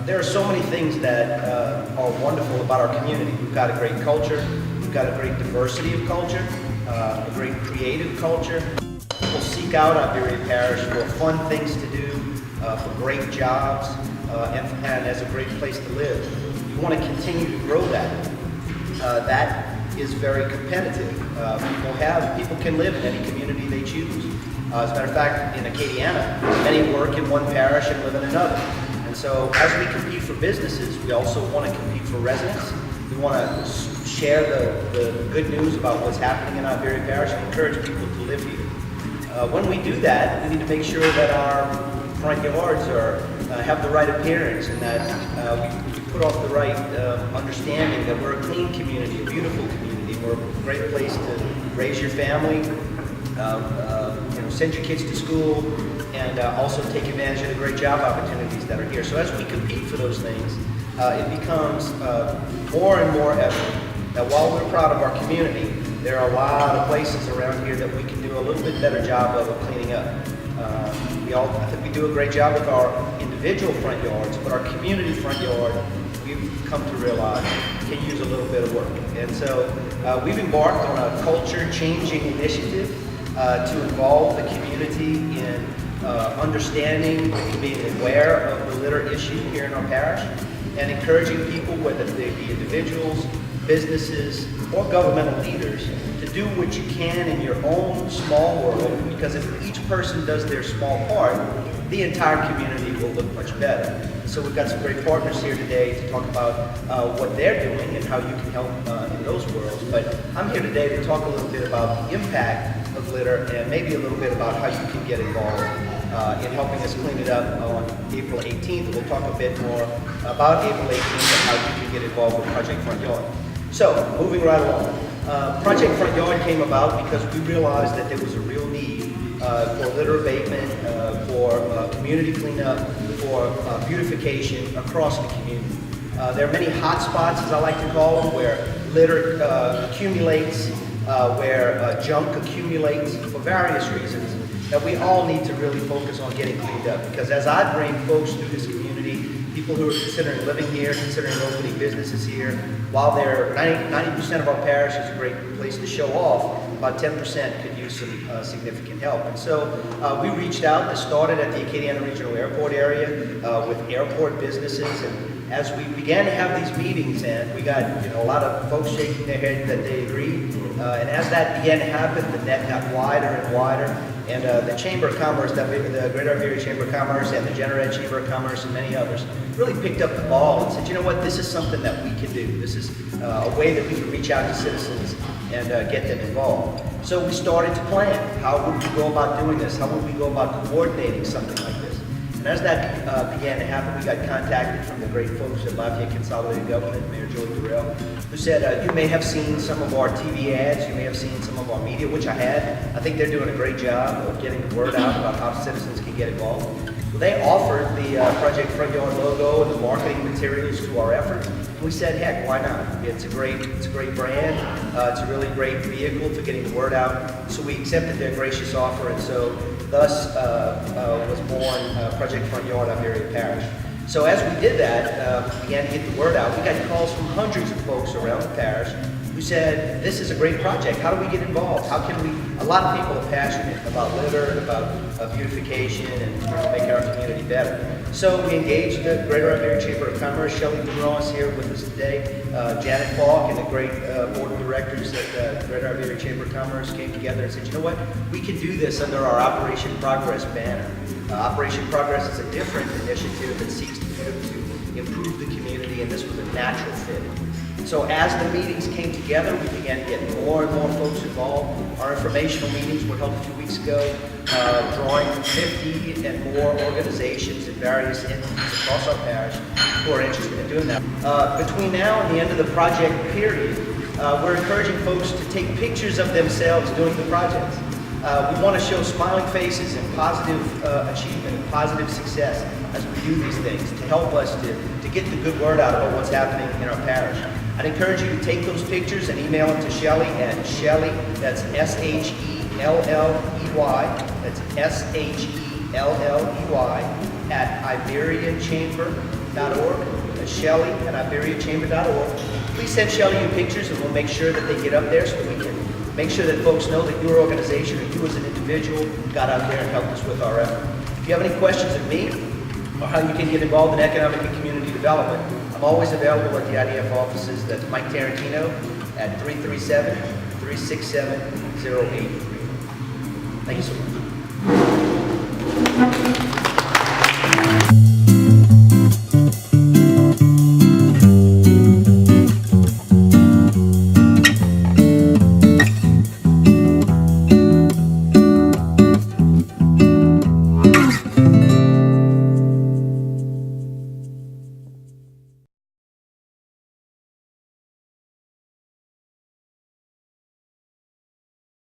There are so many things that are wonderful about our community. We've got a great culture, we've got a great diversity of culture, a great creative culture. People seek out Iberia Parish for fun things to do, for great jobs, and as a great place to live. We want to continue to grow that. That is very competitive. People can live in any community they choose. As a matter of fact, in Acadiana, many work in one parish and live in another. And so as we compete for businesses, we also want to compete for residents. We want to share the good news about what's happening in Iberia Parish and encourage people to live here. When we do that, we need to make sure that our front yards have the right appearance and that we put off the right understanding that we're a clean community, a beautiful community. We're a great place to raise your family, send your kids to school, and also take advantage of the great job opportunities that are here. So as we compete for those things, it becomes more and more evident that while we're proud of our community, there are a lot of places around here that we can do a little bit better job of cleaning up. I think we do a great job with our individual front yards, but our community front yard, we've come to realize can use a little bit of work. And so we've embarked on a culture-changing initiative to involve the community in understanding and being aware of the litter issue here in our parish, and encouraging people, whether they be individuals, businesses, or governmental leaders, to do what you can in your own small world, because if each person does their small part, the entire community will look much better. So we've got some great partners here today to talk about what they're doing and how you can help in those worlds. But I'm here today to talk a little bit about the impact of litter and maybe a little bit about how you can get involved in helping us clean it up on April 18th. We'll talk a bit more about April 18th and how you can get involved with Project Front Yard. So, moving right along. Project Front Yard came about because we realized that there was a real need for litter abatement, for community cleanup, for beautification across the community. There are many hot spots, as I like to call them, where litter accumulates, where junk accumulates for various reasons, that we all need to really focus on getting cleaned up. Because as I bring folks through this community, people who are considering living here, considering opening businesses here, while 90% of our parish is a great place to show off, about 10% could use some significant help. And so we reached out. This started at the Acadiana Regional Airport area with airport businesses. And as we began to have these meetings, and we got a lot of folks shaking their head that they agreed. And as that began to happen, the net got wider and wider. And the Chamber of Commerce, the Greater Iberia Chamber of Commerce and the Jeanerette Chamber of Commerce and many others really picked up the ball and said, you know what, this is something that we can do. This is a way that we can reach out to citizens and get them involved. So we started to plan. How would we go about doing this? How would we go about coordinating something like this? And as that began to happen, we got contacted from the great folks at Lafayette Consolidated Government, Mayor Joey Durrell, who said, you may have seen some of our TV ads, you may have seen some of our media, which I had. I think they're doing a great job of getting the word out about how citizens can get involved. Well, they offered the Project Front Yard logo and the marketing materials to our efforts. And we said, heck, why not? It's a great brand. It's a really great vehicle for getting the word out. So we accepted their gracious offer, and so thus was born Project Front Yard Iberia Parish. So as we did that, we began to get the word out. We got calls from hundreds of folks around the parish who said, this is a great project. How do we get involved? How can we? A lot of people are passionate about litter, about beautification, and making our community better. So we engaged the Greater Iberia Chamber of Commerce. Shelley DeGraw is here with us today. Janet Falk and the great board of directors at the Greater Iberia Chamber of Commerce came together and said, you know what? We can do this under our Operation Progress banner. Operation Progress is a different initiative that seeks to improve the community, and this was a natural fit. So as the meetings came together, we began to get more and more folks involved. Our informational meetings were held a few weeks ago, drawing 50 and more organizations and various entities across our parish who are interested in doing that. Between now and the end of the project period, we're encouraging folks to take pictures of themselves doing the projects. We want to show smiling faces and positive achievement and positive success as we do these things to help us to get the good word out about what's happening in our parish. I'd encourage you to take those pictures and email them to Shelley at Shelley, that's S-H-E-L-L-E-Y, that's S-H-E-L-L-E-Y, at IberiaChamber.com. iberia.org. That's Shelley at iberiachamber.org. Please send Shelley your pictures and we'll make sure that they get up there so that we can make sure that folks know that your organization or you as an individual got out there and helped us with our effort. If you have any questions of me or how you can get involved in economic and community development, I'm always available at the IDF offices. That's Mike Tarrantino at 337-367-0833. Thank you so much.